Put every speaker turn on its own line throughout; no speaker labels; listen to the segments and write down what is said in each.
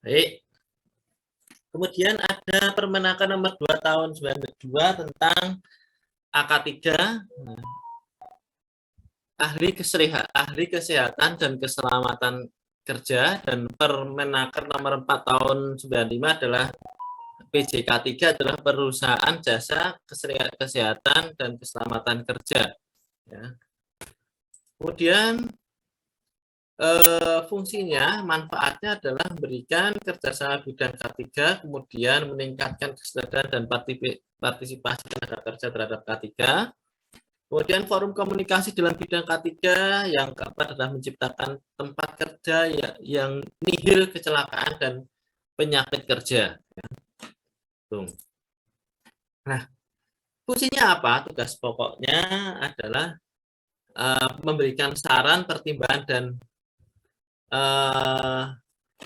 Baik. Kemudian ada Permenaker nomor 2 tahun 92 tentang AK3, ahli kesehatan dan keselamatan kerja, dan Permenaker nomor 4 tahun 95 adalah PJK3 adalah perusahaan jasa kesehatan dan keselamatan kerja. Ya. Kemudian fungsinya, manfaatnya adalah memberikan kerjasama bidang K3, kemudian meningkatkan kesadaran dan partisipasi tenaga kerja terhadap K3. Kemudian forum komunikasi dalam bidang K3, yang keempat adalah menciptakan tempat kerja yang nihil kecelakaan dan penyakit kerja. Nah, fungsinya apa? Tugas pokoknya adalah memberikan saran, pertimbangan, dan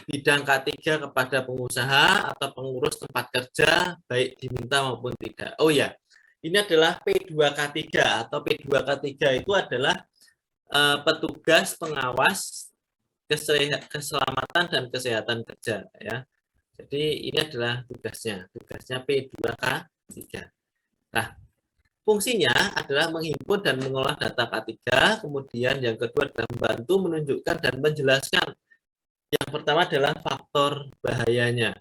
bidang K3 kepada pengusaha atau pengurus tempat kerja, baik diminta maupun tidak. Oh ya, ini adalah P2K3 atau P2K3 itu adalah petugas pengawas keselamatan dan kesehatan kerja, ya. Jadi ini adalah tugasnya P2K3. Nah, fungsinya adalah menghimpun dan mengolah data K3, kemudian yang kedua adalah membantu menunjukkan dan menjelaskan. Yang pertama adalah faktor bahayanya,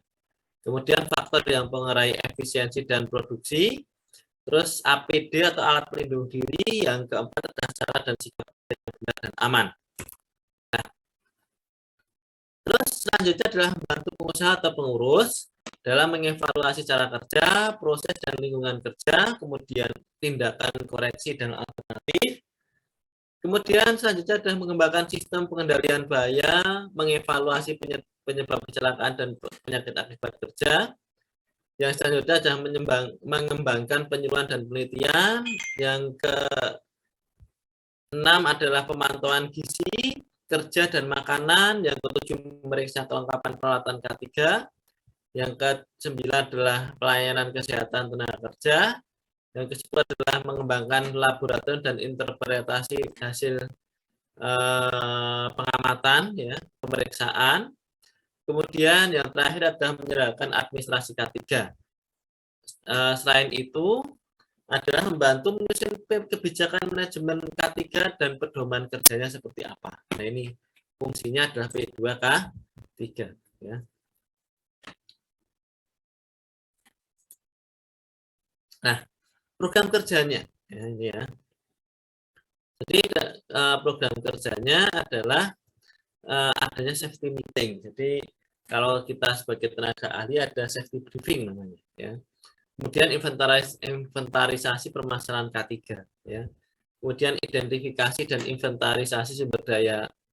kemudian faktor yang mengurangi efisiensi dan produksi, terus APD atau alat pelindung diri, yang keempat adalah cara dan sikap yang benar dan aman. Nah, terus selanjutnya adalah membantu pengusaha atau pengurus dalam mengevaluasi cara kerja, proses dan lingkungan kerja, kemudian tindakan koreksi dan alternatif. Kemudian selanjutnya adalah mengembangkan sistem pengendalian bahaya, mengevaluasi penyebab kecelakaan dan penyakit akibat kerja. Yang selanjutnya adalah mengembangkan penyuluhan dan penelitian. Yang ke-6 adalah pemantauan gizi, kerja dan makanan. Yang ke-7 memeriksa kelengkapan peralatan K3. Yang ke-9 adalah pelayanan kesehatan tenaga kerja. Yang ke-10 adalah mengembangkan laboratorium dan interpretasi hasil pengamatan, ya, pemeriksaan. Kemudian yang terakhir adalah menyerahkan administrasi K3. Selain itu adalah membantu menyusun kebijakan manajemen K3 dan pedoman kerjanya seperti apa. Nah, ini fungsinya adalah P2K3, ya. Nah, program kerjanya, ya, ini ya. Jadi program kerjanya adalah adanya safety meeting. Jadi kalau kita sebagai tenaga ahli ada safety briefing namanya, ya. Kemudian inventarisasi permasalahan K3, ya. Kemudian identifikasi dan inventarisasi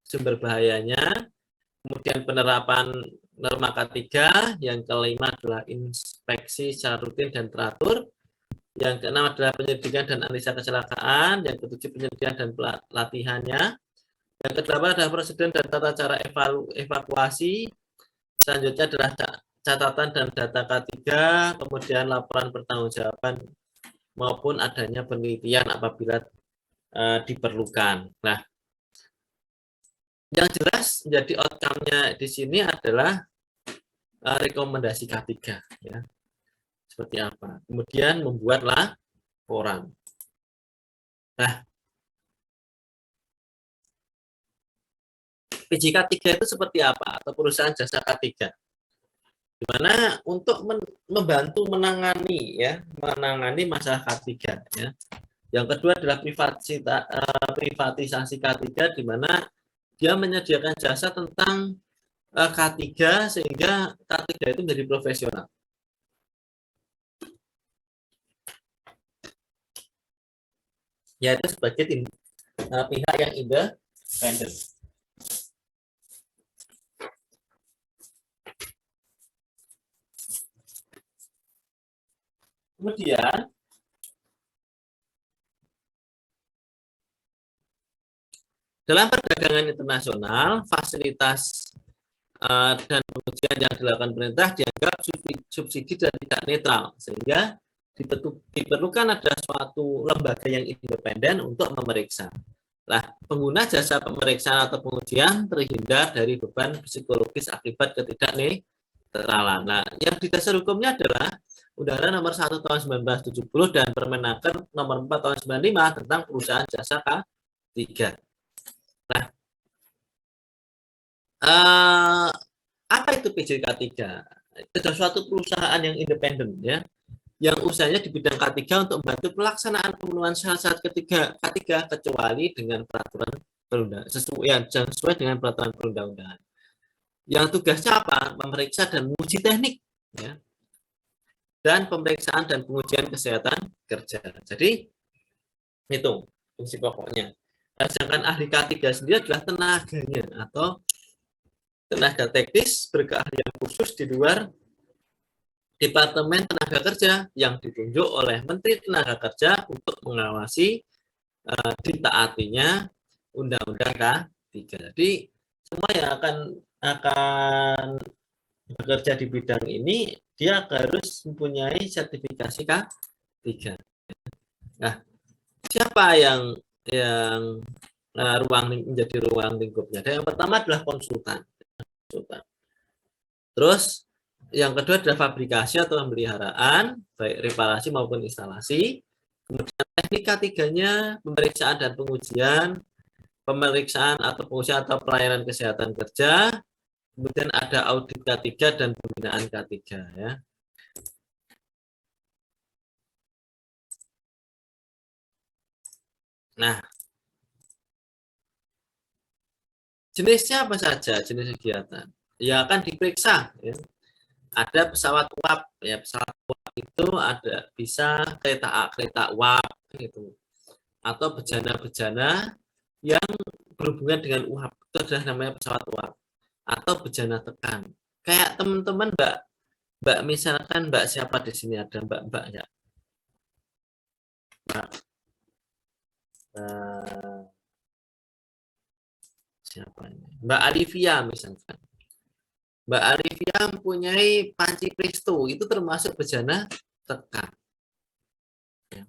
sumber bahayanya. Kemudian penerapan norma K3. Yang kelima adalah inspeksi secara rutin dan teratur. Yang keenam adalah penyelidikan dan analisa kecelakaan. Yang ketujuh penyelidikan dan pelatihannya. Yang kedelapan adalah prosedur dan tata cara evakuasi. Selanjutnya adalah catatan dan data K3, kemudian laporan pertanggungjawaban maupun adanya penelitian apabila diperlukan. Nah, yang jelas menjadi outcome-nya di sini adalah rekomendasi K3, ya. Seperti apa? Kemudian membuat laporan. Nah, PJK3 itu seperti apa? Atau perusahaan jasa K3? Di mana untuk membantu menangani masalah K3, ya. Yang kedua adalah privatisasi K3, di mana dia menyediakan jasa tentang K3 sehingga K3 itu menjadi profesional. Yaitu sebagai pihak yang independen. Kemudian dalam perdagangan internasional, fasilitas dan pengujian yang dilakukan pemerintah dianggap subsidi dan tidak netral, sehingga diperlukan ada suatu lembaga yang independen untuk memeriksa. Nah, pengguna jasa pemeriksaan atau pengujian terhindar dari beban psikologis akibat ketidakneutralan Nah, yang di dasar hukumnya adalah Undang-Undang Nomor 1 Tahun 1970 dan Permenaker Nomor 4 Tahun 95 tentang perusahaan jasa K3. Nah, apa itu PJK3? Itu adalah suatu perusahaan yang independen ya, yang usahanya di bidang K3 untuk membantu pelaksanaan pemenuhan syarat-syarat K3 kecuali dengan peraturan perundang sesuai dengan peraturan perundang-undangan. Yang tugasnya apa? Memeriksa dan menguji teknik ya, dan pemeriksaan dan pengujian kesehatan kerja. Jadi itu fungsi pokoknya. Nah, sedangkan ahli K3 sendiri adalah tenaganya atau tenaga teknis berkeahlian khusus di luar Departemen Tenaga Kerja yang ditunjuk oleh Menteri Tenaga Kerja untuk mengawasi ditaatinya Undang-Undang K3. Jadi semua yang akan bekerja di bidang ini dia harus mempunyai sertifikasi K3. Nah, siapa yang menjadi ruang lingkupnya? Yang pertama adalah konsultan. Terus yang kedua adalah fabrikasi atau pemeliharaan, baik reparasi maupun instalasi. Kemudian teknik K3-nya, pemeriksaan dan pengujian, pemeriksaan atau pengujian atau pelayanan kesehatan kerja. Kemudian ada audit K3 dan pembinaan K3 ya. Nah, jenisnya apa saja jenis kegiatan? Ya akan diperiksa ya. Ada pesawat uap ya, pesawat uap itu ada bisa kereta uap gitu, atau bejana-bejana yang berhubungan dengan uap, itu adalah namanya pesawat uap, atau bejana tekan. Kayak teman-teman mbak misalkan mbak siapa di sini, ada mbak ya, mbak siapa ini, Mbak Alivia misalkan. Mbak Alivia mempunyai panci presto, itu termasuk bejana tekan. Ya,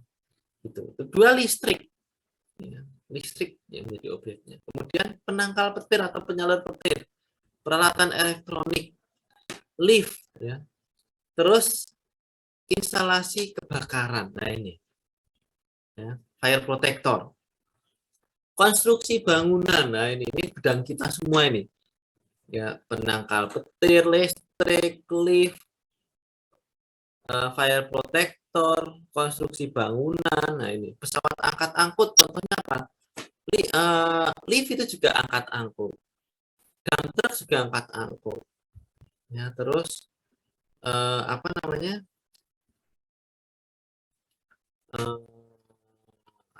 itu dua listrik, ya, listrik yang menjadi objeknya. Kemudian penangkal petir atau penyalur petir, peralatan elektronik, lift, ya. Terus instalasi kebakaran. Nah ini, ya, fire protector, konstruksi bangunan. Nah ini bidang kita semua ini. Ya, penangkal petir, listrik, lift, fire protector, konstruksi bangunan. Nah ini pesawat angkat angkut, contohnya apa? Lift itu juga angkat angkut, dump truck juga angkat angkut. Ya terus apa namanya?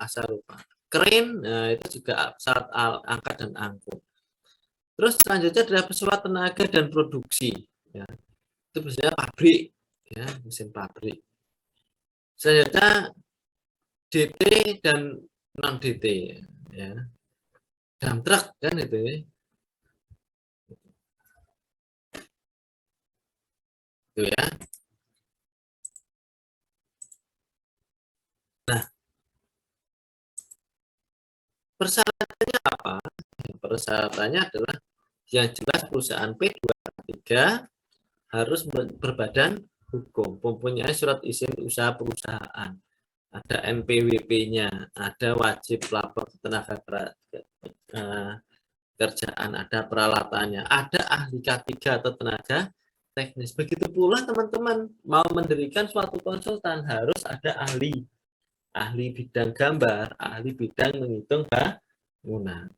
Asal lupa. Crane, nah itu juga pesawat angkat dan angkut. Terus selanjutnya adalah pesawat tenaga dan produksi. Ya. Itu biasanya pabrik, ya, mesin pabrik. Selanjutnya DT dan non DT, ya. Dump truck kan itu ya. Itu ya. Nah, persyaratannya apa? Persyaratannya adalah yang jelas perusahaan P2K3 harus berbadan hukum, mempunyai surat izin usaha perusahaan, ada NPWP-nya, ada wajib lapor tenaga kerjaan, ada peralatannya, ada ahli K3 atau tenaga teknis. Begitu pula teman-teman mau mendirikan suatu konsultan harus ada ahli bidang gambar, ahli bidang menghitung bangunan.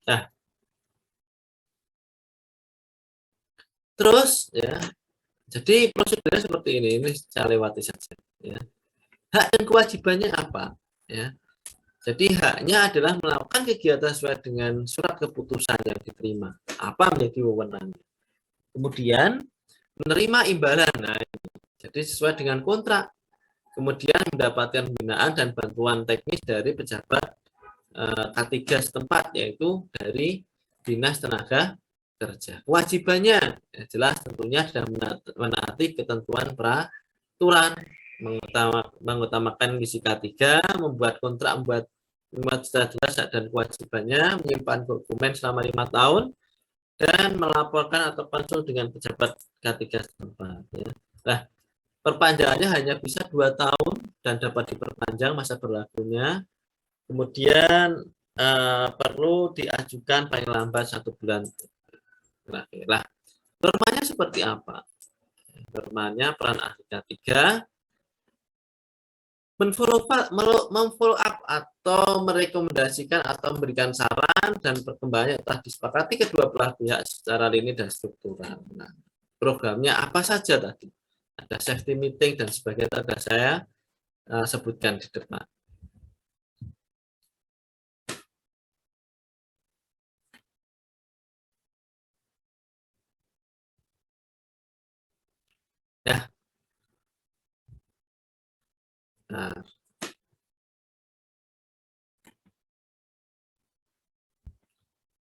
Nah, terus ya, jadi prosedurnya seperti ini saya lewati saja. Ya. Hak dan kewajibannya apa? Ya. Jadi haknya adalah melakukan kegiatan sesuai dengan surat keputusan yang diterima. Apa menjadi wewenangnya? Kemudian menerima imbalan. Nah, jadi sesuai dengan kontrak. Kemudian mendapatkan pembinaan dan bantuan teknis dari pejabat K3 setempat, yaitu dari Dinas Tenaga Kerja. Kewajibannya ya jelas tentunya adalah menaati ketentuan peraturan, mengutamakan misi K3, membuat kontrak, membuat secara jelas dan kewajibannya, menyimpan dokumen selama 5 tahun, dan melaporkan atau konsul dengan pejabat K3 setempat. Ya. Nah, perpanjangannya hanya bisa 2 tahun dan dapat diperpanjang masa berlakunya. Kemudian perlu diajukan paling lambat 1 bulan terakhir. Nah, normanya seperti apa? Normanya peran ahli K3 memfollow up atau merekomendasikan atau memberikan saran dan perkembangan yang telah disepakati kedua belah pihak secara linear dan struktural. Nah, programnya apa saja tadi? Ada safety meeting dan sebagainya tadi saya sebutkan di depan. Ya. Nah,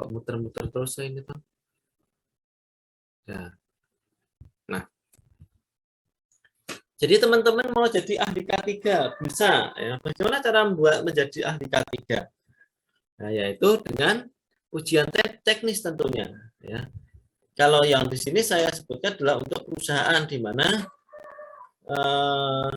kok muter-muter terus ini Bang? Ya. Nah, jadi teman-teman mau jadi ahli K3 bisa ya. Bagaimana cara membuat menjadi ahli K3? Nah, yaitu dengan ujian teknis tentunya ya. Kalau yang di sini saya sebutkan adalah untuk perusahaan di mana eh,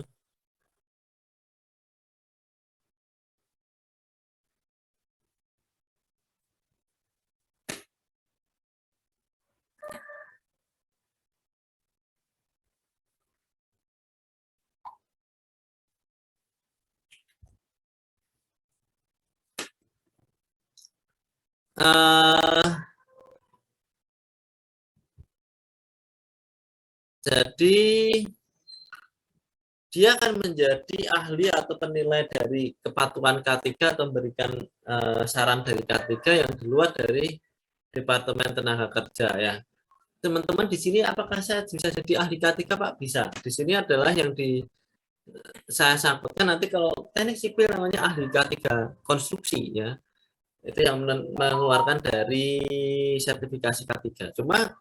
eh, jadi dia akan menjadi ahli atau penilai dari kepatuhan K3 atau memberikan saran dari K3 yang di luar dari Departemen Tenaga Kerja ya. Teman-teman di sini apakah saya bisa jadi ahli K3 Pak? Bisa. Di sini adalah yang saya sampaikan nanti kalau teknik sipil namanya ahli K3 konstruksi ya. Itu yang mengeluarkan dari sertifikasi K3. Cuma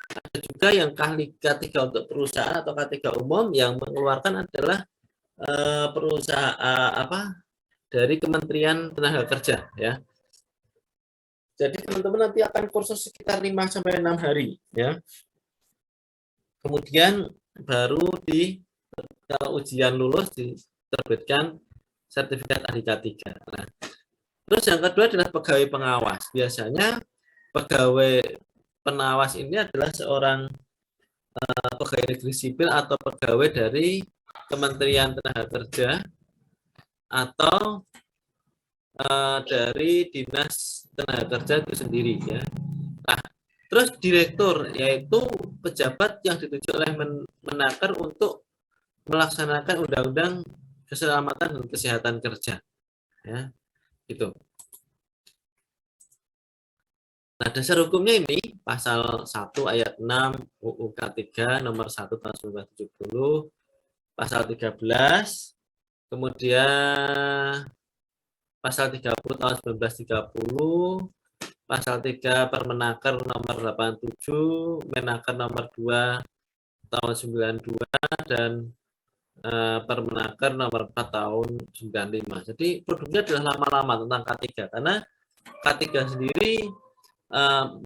ada juga yang ahli K3 untuk perusahaan atau K3 umum yang mengeluarkan adalah perusahaan apa dari Kementerian Tenaga Kerja ya. Jadi teman-teman nanti akan kursus sekitar 5 sampai 6 hari ya. Kemudian baru kalau ujian lulus diterbitkan sertifikat ahli K3. Nah, terus yang kedua adalah pegawai pengawas. Biasanya pegawai pengawas ini adalah seorang pegawai negeri sipil atau pegawai dari Kementerian Tenaga Kerja atau dari Dinas Tenaga Kerja itu sendiri ya. Nah, terus direktur yaitu pejabat yang ditunjuk oleh Menaker untuk melaksanakan undang-undang keselamatan dan kesehatan kerja ya. Gitu. Nah, dasar hukumnya ini pasal 1 ayat 6 UU K3 nomor 1 tahun 1970, pasal 13, kemudian pasal 30 tahun 1930, pasal 3 Permenaker nomor 87, Menaker nomor 2 tahun 92 dan Permenaker nomor 4 tahun 95. Jadi produknya adalah lama-lama tentang K3 karena K3 sendiri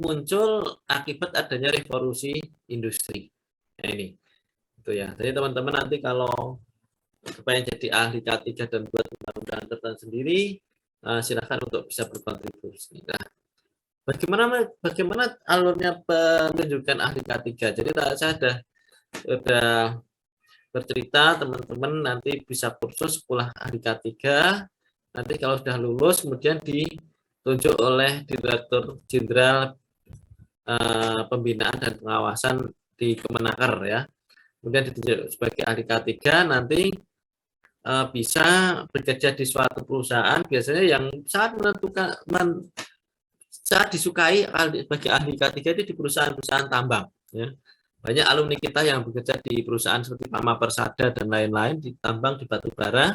muncul akibat adanya revolusi industri. Nah, ini itu ya. Jadi teman-teman nanti kalau supaya jadi ahli K3 dan buat undang-undang tertentu sendiri, silakan untuk bisa berkontribusi. Nah, bagaimana alurnya penunjukan ahli K3? Jadi saya sudah bercerita, teman-teman nanti bisa kursus sekolah ahli K3. Nanti kalau sudah lulus kemudian ditunjuk oleh Direktur Jenderal Pembinaan dan Pengawasan di Kemenaker ya. Kemudian ditunjuk sebagai ahli K3 nanti bisa bekerja di suatu perusahaan biasanya yang sangat menentukan sangat disukai bagi ahli K3 itu di perusahaan-perusahaan tambang ya. Banyak alumni kita yang bekerja di perusahaan seperti Pama Persada dan lain-lain di tambang di batu bara,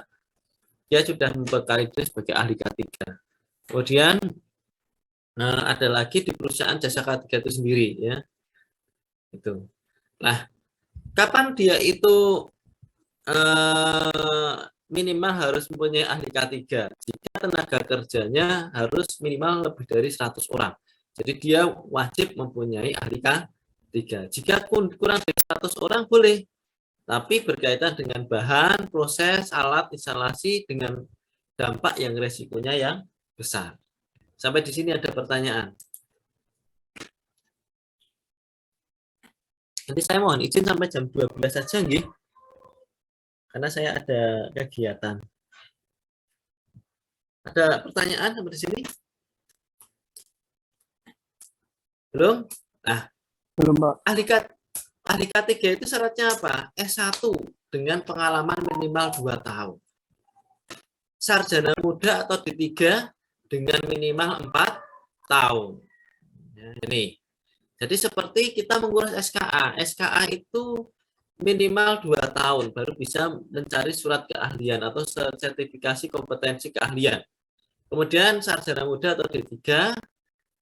dia sudah membekali diri sebagai ahli K3. Kemudian ada lagi di perusahaan jasa K3 itu sendiri ya. Itu. Nah, kapan dia itu minimal harus mempunyai ahli K3 jika tenaga kerjanya harus minimal lebih dari 100 orang. Jadi dia wajib mempunyai ahli K3. Jika kurang dari 100 orang boleh, tapi berkaitan dengan bahan, proses, alat, instalasi dengan dampak yang resikonya yang besar. Sampai di sini ada pertanyaan. Nanti saya mohon izin sampai jam 12 saja, nggih. Karena saya ada kegiatan. Ada pertanyaan sampai di sini? Belum? Nah,
Belum, Pak.
ahli K3 itu syaratnya apa? S1 dengan pengalaman minimal 2 tahun. Sarjana muda atau D3 dengan minimal 4 tahun. Ya, ini. Jadi seperti kita mengurus SKA. SKA itu minimal 2 tahun baru bisa mencari surat keahlian atau sertifikasi kompetensi keahlian. Kemudian sarjana muda atau D3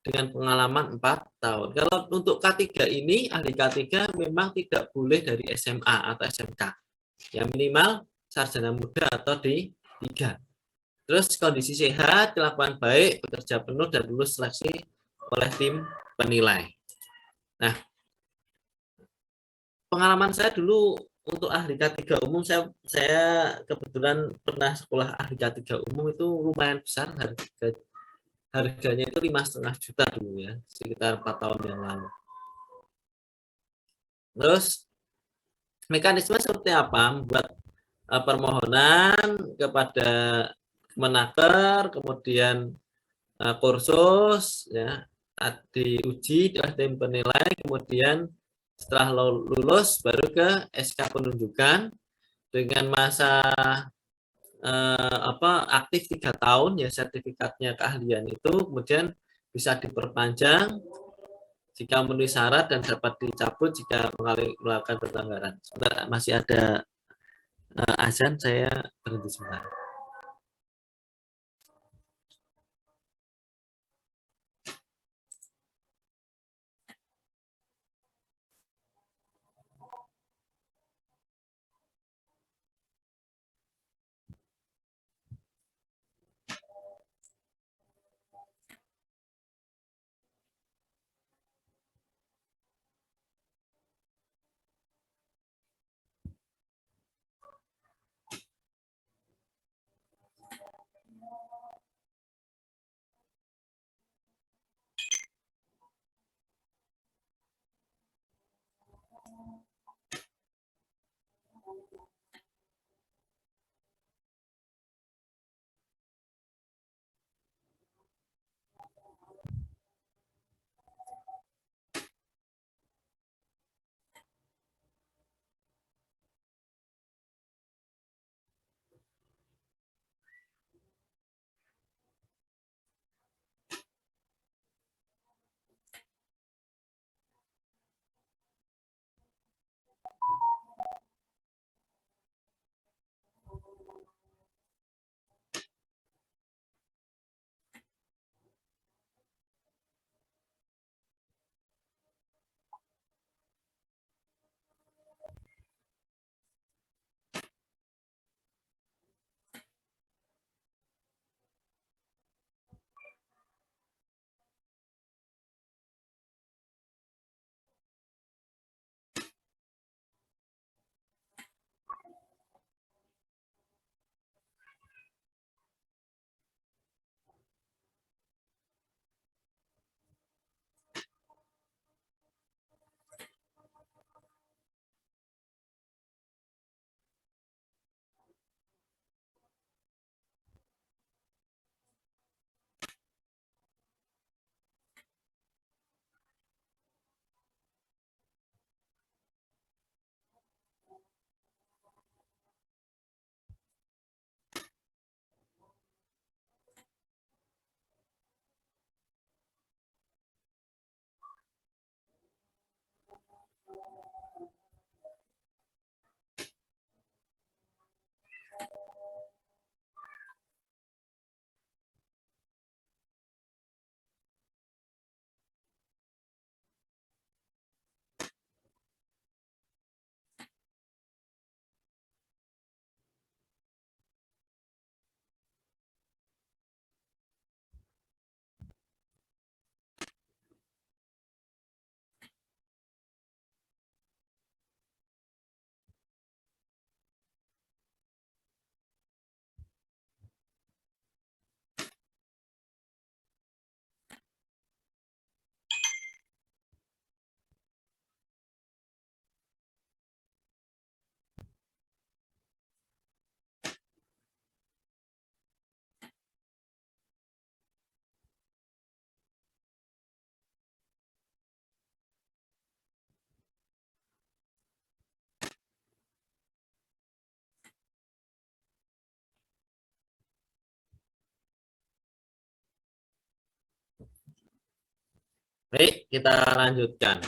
dengan pengalaman 4 tahun. Kalau untuk K3 ini, ahli K3 memang tidak boleh dari SMA atau SMK. Yang minimal sarjana muda atau D3. Terus kondisi sehat, kelakuan baik, bekerja penuh, dan lulus seleksi oleh tim penilai. Nah, pengalaman saya dulu untuk ahli K3 umum, saya kebetulan pernah sekolah ahli K3 umum itu lumayan besar, harganya itu 5,5 juta dulu ya, sekitar 4 tahun yang lalu. Terus mekanisme seperti apa? Membuat permohonan kepada Kemenaker, kemudian kursus ya, diuji oleh tim penilai, kemudian setelah lulus baru ke SK penunjukan dengan masa aktif 3 tahun ya, sertifikatnya keahlian itu kemudian bisa diperpanjang jika memenuhi syarat dan dapat dicabut jika melakukan pelanggaran. Sebentar, masih ada azan, saya berhenti sebentar. Baik, kita lanjutkan.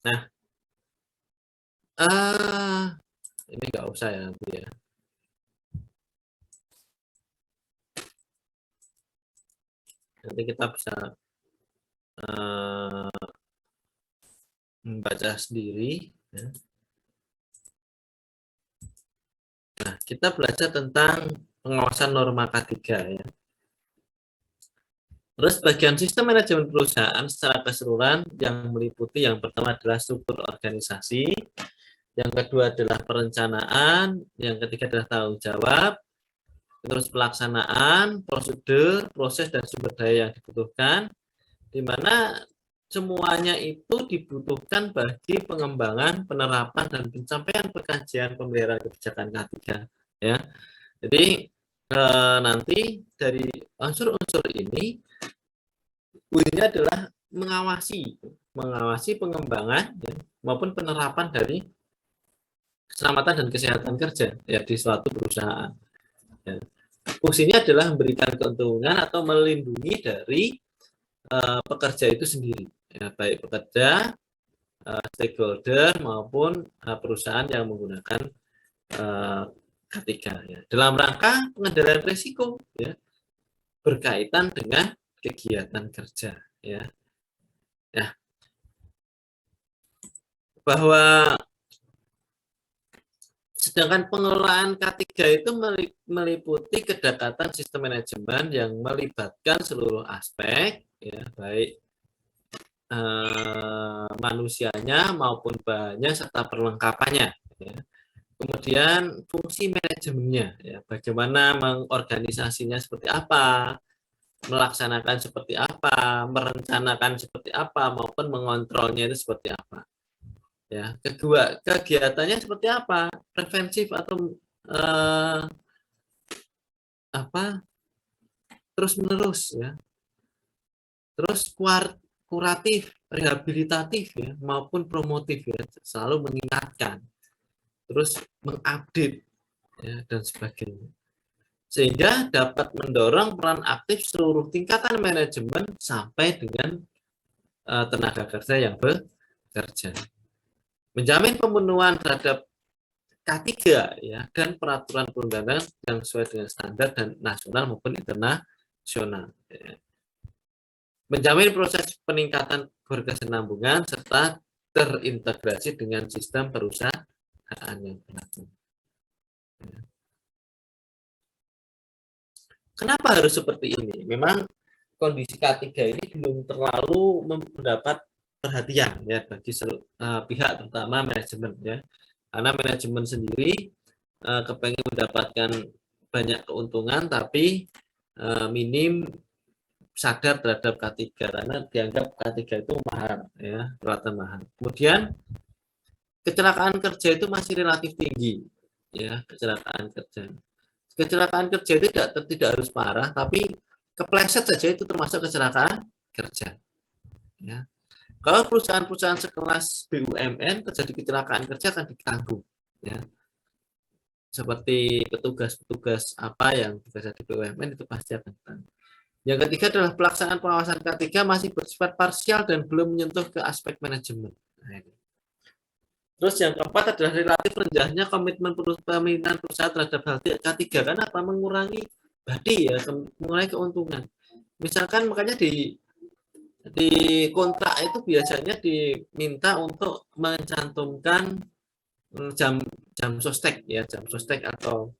Nah, ini nggak usah ya nanti ya. Nanti kita bisa membaca sendiri. Ya. Nah, kita belajar tentang pengawasan norma K3 ya. Terus bagian sistem manajemen perusahaan secara keseluruhan yang meliputi yang pertama adalah struktur organisasi, yang kedua adalah perencanaan, yang ketiga adalah tanggung jawab, terus pelaksanaan, prosedur, proses dan sumber daya yang dibutuhkan, di mana semuanya itu dibutuhkan bagi pengembangan, penerapan dan pencapaian pengkajian pemeliharaan kebijakan K3 ya. Jadi nanti dari unsur-unsur ini poinnya adalah mengawasi pengembangan ya, maupun penerapan dari keselamatan dan kesehatan kerja ya di suatu perusahaan. Ya. Fungsinya adalah memberikan keuntungan atau melindungi dari pekerja itu sendiri, ya, baik pekerja, stakeholder maupun perusahaan yang menggunakan K3 ya. Dalam rangka pengendalian risiko ya, berkaitan dengan kegiatan kerja ya. Ya, bahwa sedangkan pengelolaan K3 itu meliputi kedekatan sistem manajemen yang melibatkan seluruh aspek ya, baik manusianya maupun bahannya serta perlengkapannya ya. Kemudian fungsi manajemennya ya, bagaimana mengorganisasinya seperti apa, melaksanakan seperti apa, merencanakan seperti apa maupun mengontrolnya itu seperti apa. Ya, kedua, kegiatannya seperti apa? Preventif atau apa? Terus-menerus ya. Terus kuratif, rehabilitatif ya, maupun promotif ya, selalu mengingatkan. Terus mengupdate ya, dan sebagainya. Sehingga dapat mendorong peran aktif seluruh tingkatan manajemen sampai dengan tenaga kerja yang bekerja. Menjamin pemenuhan terhadap K3 ya dan peraturan perundangan yang sesuai dengan standar dan nasional maupun internasional. Ya. Menjamin proses peningkatan berkesinambungan serta terintegrasi dengan sistem perusahaan yang berlaku. Ya. Kenapa harus seperti ini? Memang kondisi K3 ini belum terlalu mendapat perhatian ya bagi pihak terutama manajemen ya. Karena manajemen sendiri kepengen mendapatkan banyak keuntungan tapi minim sadar terhadap K3 karena dianggap K3 itu mahal ya, peralatan mahal. Kemudian kecelakaan kerja itu masih relatif tinggi ya, kecelakaan kerja. Kecelakaan kerja itu tidak harus parah tapi kepleset saja itu termasuk kecelakaan kerja ya. Kalau perusahaan-perusahaan sekelas BUMN terjadi kecelakaan kerja akan ditanggung ya. Seperti petugas-petugas apa yang bekerja di BUMN itu pasti akan ditanggung. Yang ketiga adalah pelaksanaan pengawasan K3 masih bersifat parsial dan belum menyentuh ke aspek manajemen. Nah, terus yang keempat adalah relatif rendahnya komitmen pemerintahan perusahaan terhadap hal K3 karena apa? Mengurangi badi ya, mengurangi keuntungan. Misalkan makanya di kontrak itu biasanya diminta untuk mencantumkan jam jam sostek ya, jam sostek atau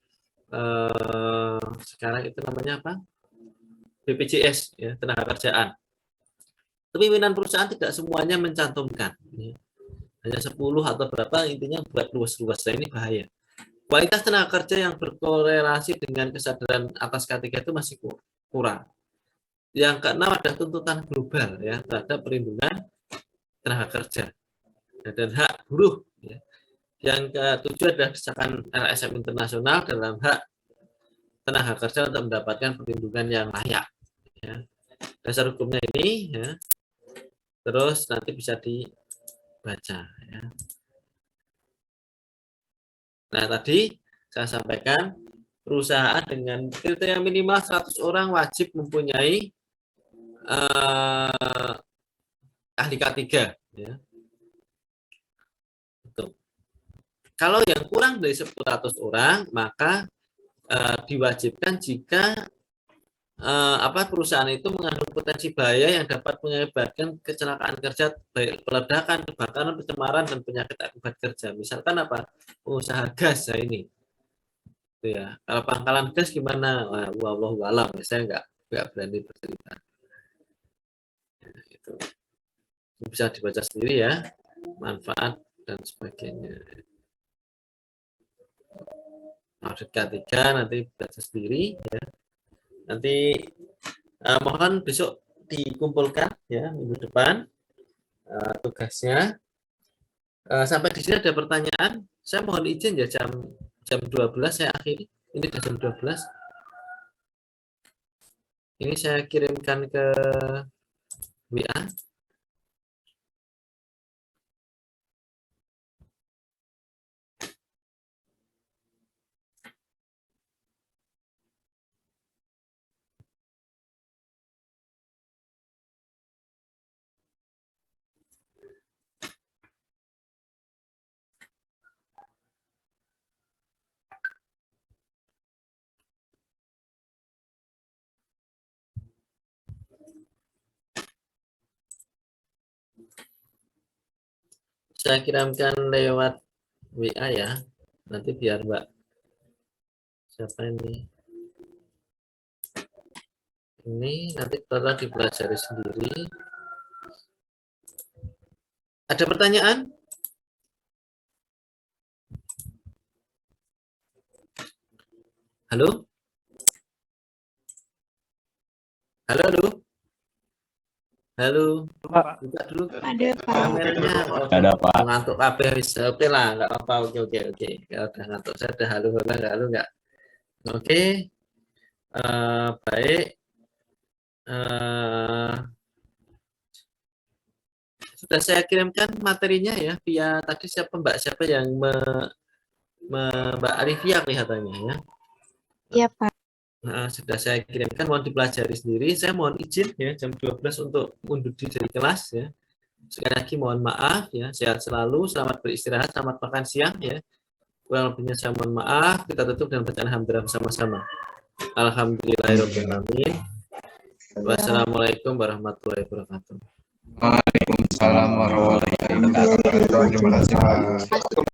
sekarang itu namanya apa? BPJS ya, tenaga kerjaan. Tapi pimpinan perusahaan tidak semuanya mencantumkan. Ya. Hanya 10 atau berapa, intinya buat luas-luas. Nah, ini bahaya. Kualitas tenaga kerja yang berkorelasi dengan kesadaran atas K3 itu masih kurang. Yang keenam ada tuntutan global ya terhadap perlindungan tenaga kerja dan hak buruh. Ya. Yang ketujuh adalah desakan LSM internasional dalam hak tenaga kerja untuk mendapatkan perlindungan yang layak. Ya. Dasar hukumnya ini ya, terus nanti bisa dibaca ya. Nah, tadi saya sampaikan perusahaan dengan kriteria minimal 100 orang wajib mempunyai ahli K3 ya. Betul. Kalau yang kurang dari 100 orang maka diwajibkan jika perusahaan itu mengandung potensi bahaya yang dapat mengakibatkan kecelakaan kerja, baik peledakan, kebakaran, pencemaran, dan penyakit akibat kerja. Misalkan pengusaha gas ya ini. Itu ya. Kalau pangkalan gas gimana? Wallahu alam, saya nggak berani bercerita. Ya, itu bisa dibaca sendiri ya, manfaat dan sebagainya. Maksud K3 nanti baca sendiri ya. Nanti mohon besok dikumpulkan ya minggu depan tugasnya. Sampai di sini ada pertanyaan. Saya mohon izin ya jam 12 saya akhiri. Ini sudah jam 12. Ini saya kirimkan ke WA. Saya kirimkan lewat WA ya. Nanti biar Mbak siapa ini? Ini nanti telah dipelajari sendiri. Ada pertanyaan? Halo? Halo? Halo?
Pak.
Buka dulu.
Ada Pak.
Kameranya.
Ada Pak.
Ngantuk kabeh wis. Oke lah, enggak apa-apa. Oke. Kalau udah ngantuk saya udah halo enggak. Oke. Baik. Sudah saya kirimkan materinya ya via tadi siapa yang Mbak Arifia kelihatannya ya.
Iya Pak.
Sudah saya kirimkan, mohon dipelajari sendiri. Saya mohon izin ya jam 12 untuk mundur diri dari kelas ya. Sekali lagi mohon maaf ya, sehat selalu, selamat beristirahat, selamat makan siang ya. Kurang lebihnya saya mohon maaf. Kita tutup dengan bacaan hamdalah bersama-sama. Alhamdulillahirabbil alamin. Wassalamualaikum warahmatullahi wabarakatuh.
Waalaikumsalam warahmatullahi wabarakatuh. Terima kasih Pak.